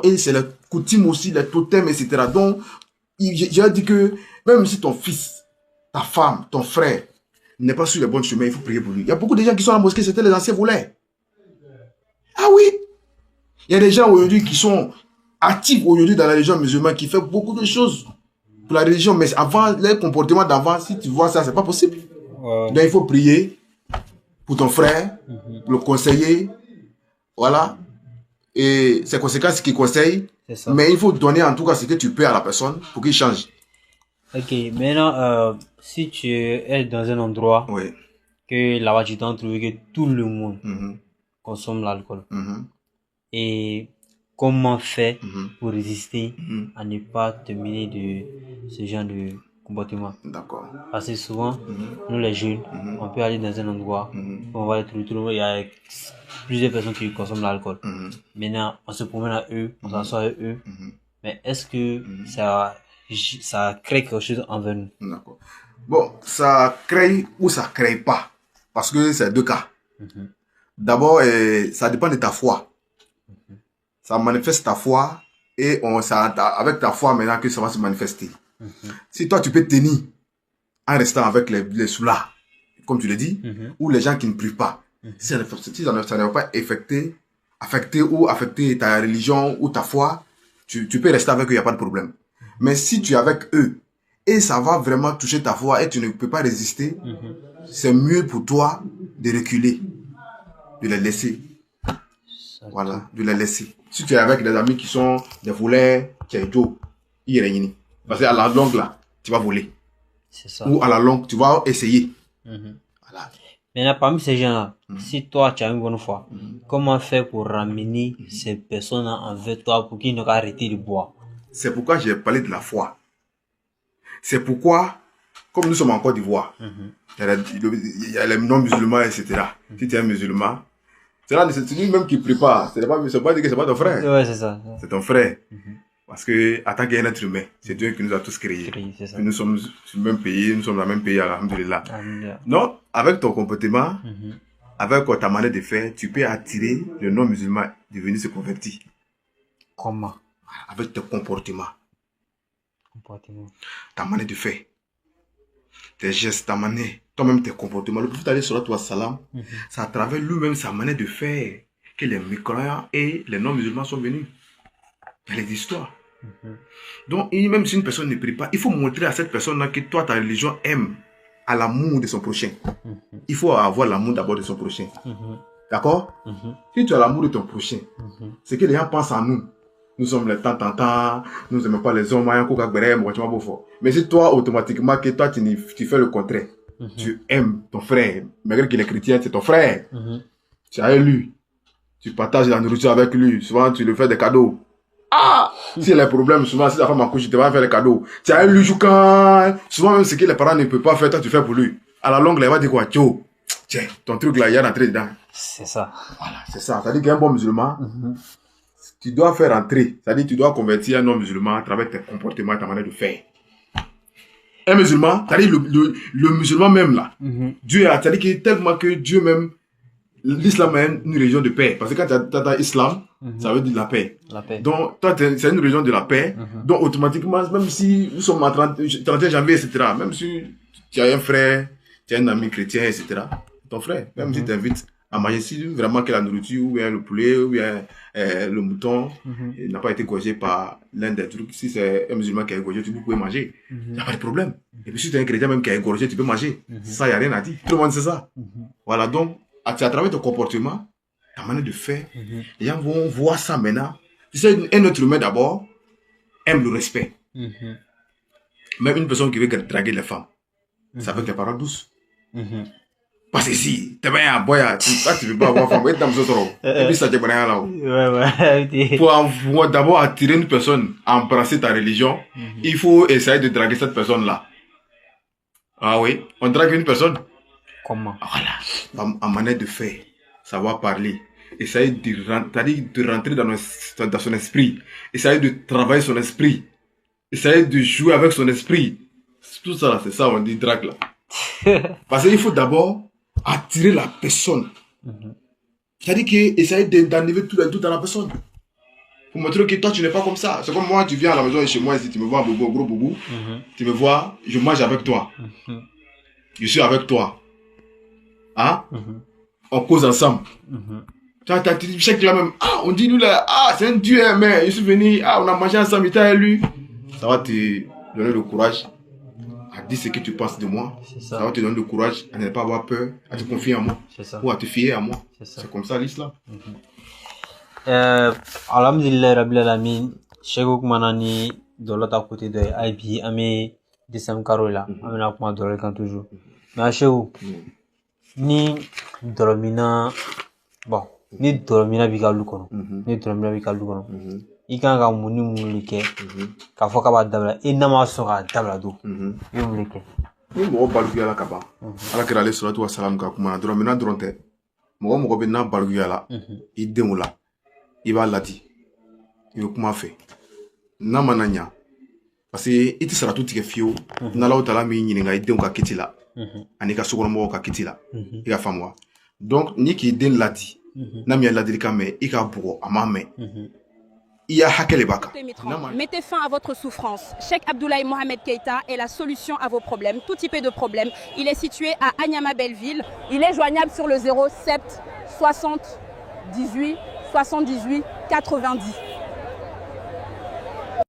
Et c'est la coutume aussi, les totems, etc. Donc, j'ai dit que même si ton fils, ta femme, ton frère n'est pas sur le bon chemin, il faut prier pour lui. Il y a beaucoup de gens qui sont à la mosquée, c'était les anciens voleurs. Ah oui! Il y a des gens aujourd'hui qui sont actifs aujourd'hui dans la religion musulmane, qui font beaucoup de choses pour la religion, mais avant, les comportements d'avant, si tu vois ça, c'est pas possible. Donc, il faut prier pour ton frère, le conseiller, voilà. Et c'est conséquences qui conseillent. Mais il faut donner en tout cas ce que tu peux à la personne pour qu'il change. Ok, maintenant, si tu es dans un endroit que là-bas tu t'en trouves que tout le monde consomme l'alcool, et comment faire pour résister à ne pas terminer de ce genre de comportement? D'accord. Parce que souvent, nous les jeunes, on peut aller dans un endroit où on va trouver tout le monde, il y a plusieurs personnes qui consomment l'alcool. Maintenant, on se promène à eux, on s'assoit à eux, mais est-ce que ça crée quelque chose envers nous? D'accord. Bon, ça crée ou ça crée pas, parce que c'est deux cas. D'abord, ça dépend de ta foi. Ça manifeste ta foi et avec ta foi maintenant que ça va se manifester. Si toi tu peux tenir en restant avec les soulas, comme tu le dis, ou les gens qui ne prient pas, si ça ne va pas affecter ta religion ou ta foi, tu peux rester avec eux, il n'y a pas de problème. Mais si tu es avec eux et ça va vraiment toucher ta foi et tu ne peux pas résister, c'est mieux pour toi de reculer, de les laisser. Voilà, de les laisser. Si tu es avec des amis qui sont des voleurs, tu es Joe, parce qu'à la longue là, tu vas voler. C'est ça. Ou à la longue, tu vas essayer. Voilà. Maintenant, parmi ces gens-là, si toi tu as une bonne foi, comment faire pour ramener ces personnes envers toi pour qu'ils n'aient pas arrêté de boire? C'est pourquoi j'ai parlé de la foi. C'est pourquoi, comme nous sommes en Côte d'Ivoire, il y a les non-musulmans, etc. Si tu es un musulman, c'est lui-même qui prépare. C'est pas dire que c'est pas ton frère. Ouais, c'est ça. C'est ton frère. Parce que, en tant qu'être humain, c'est Dieu qui nous a tous créés. Nous sommes sur le même pays, nous sommes dans le même pays, alhamdoulilah. Donc, avec ton comportement, avec ta manière de faire, tu peux attirer le non-musulman de venir se convertir. Comment? Avec ton comportement. Ta manière de faire. Tes gestes, ta manière, toi-même tes comportements. Le prophète sallallahu alayhi wa sallam, c'est à travers lui-même sa manière de faire que les mécroyants et les non-musulmans sont venus. Il y a les histoires. Donc, même si une personne ne prie pas, il faut montrer à cette personne-là que toi, ta religion aime à l'amour de son prochain. Il faut avoir l'amour d'abord de son prochain. D'accord? Si tu as l'amour de ton prochain, c'est que les gens pensent en nous. Nous sommes les tant, nous n'aimons pas les hommes, mais si toi, automatiquement, que toi, tu fais le contraire, tu aimes ton frère, malgré qu'il est chrétien, c'est ton frère. Tu as lui, tu partages la nourriture avec lui, souvent tu lui fais des cadeaux. Ah! Si elle a un problème, souvent, si la femme accouche, tu vas faire les cadeaux. Tu as lui, souvent, même ce que les parents ne peuvent pas faire, toi, tu fais pour lui. À la longue, il va dire quoi? Tiens, ton truc là, il y a rentré dedans. C'est ça. Voilà, c'est ça. C'est-à-dire qu'un bon musulman, tu dois faire rentrer. C'est-à-dire que tu dois convertir un non-musulman à travers tes comportements et ta manière de faire. Un musulman, c'est-à-dire le musulman même là, Dieu a, c'est-à-dire que tellement que Dieu même, l'islam est une religion de paix. Parce que quand tu as islam, ça veut dire la paix. Donc, toi, c'est une religion de la paix. Donc, automatiquement, même si nous sommes en 31 janvier, etc., même si tu as un frère, tu as un ami chrétien, etc., ton frère, même si tu invites à manger, si vraiment que la nourriture, ou bien le poulet, ou bien le mouton, n'a pas été gorgé par l'un des trucs, si c'est un musulman qui a égorgé, tu peux manger. Il n'y a pas de problème. Et puis si tu es un chrétien même qui a égorgé, tu peux manger. Ça, il n'y a rien à dire. Tout le monde sait ça. Voilà, donc, à travers ton comportement, ta manière de faire, les gens vont voir ça maintenant. Tu sais, un être humain d'abord aime le respect. Même une personne qui veut draguer les femmes, ça veut que les paroles douces. Parce que si, tu es bien, boya, tu ne veux pas avoir femme, et puis ça te là. Pour d'abord attirer une personne à embrasser ta religion, il faut essayer de draguer cette personne-là. Ah oui, on drague une personne. Comment? Voilà, en manière de faire, savoir parler, essayer de rentrer dans son esprit, essayer de travailler son esprit, essayer de jouer avec son esprit. Tout ça, c'est ça, on dit drague là. Parce qu'il faut d'abord attirer la personne. C'est-à-dire qu'essayer d'enlever tout dans la personne. Pour montrer que toi, tu n'es pas comme ça. C'est comme moi, tu viens à la maison et chez moi, si tu me vois, bobo, gros boubou, tu me vois, je mange avec toi. Je suis avec toi. Hein? On cause ensemble. Tu sais que là même, ah, on dit nous là, ah, c'est un dieu, mais je suis venu, ah, on a mangé ensemble, il t'a élu. Ça va te donner le courage à dire ce que tu penses de moi. Ça va te donner le courage à ne pas avoir peur, à te confier en moi. Ou à te fier à moi. C'est comme ça l'islam. Alhamdulillah Rabbil Alamin, Cheikh Manani, de l'autre côté de IB, Amé, décembre Carola, Amé n'a pas de quand toujours. Mais Cheikh, ni dormina, bon, ni dormina bikalu kono, ni dormina bikalu kono. I kan ka mun ni mun de kɛ k'a fɔ k'a b'a dabila i n'a ma sɔn k'a dabila don i ye mun de kɛ ni mɔgɔ balikuya ka ban ala kɛra ale salatu wa salam ka kuma na dɔrɔn mina dɔrɔn tɛ mɔgɔ bɛ n'a balikuya la i denw la i b'a ladi i bɛ kuma fɛ n'a ma na ɲa parce que i tɛ saratu tigɛ fiyewu n'Alaw taala m'i ɲininka i denw ka kiti la ani ka sokɔnɔmɔgɔw ka kiti la i ka faamu wa donc ni k'i den ladi n'a mi ladilikan mɛn i k'a bugɔ a m'a mɛn. Mettez fin à votre souffrance. Cheikh Abdoulaye Mohamed Keïta est la solution à vos problèmes, tout type de problèmes. Il est situé à Agnama Belleville. Il est joignable sur le 07 60 18 78 90.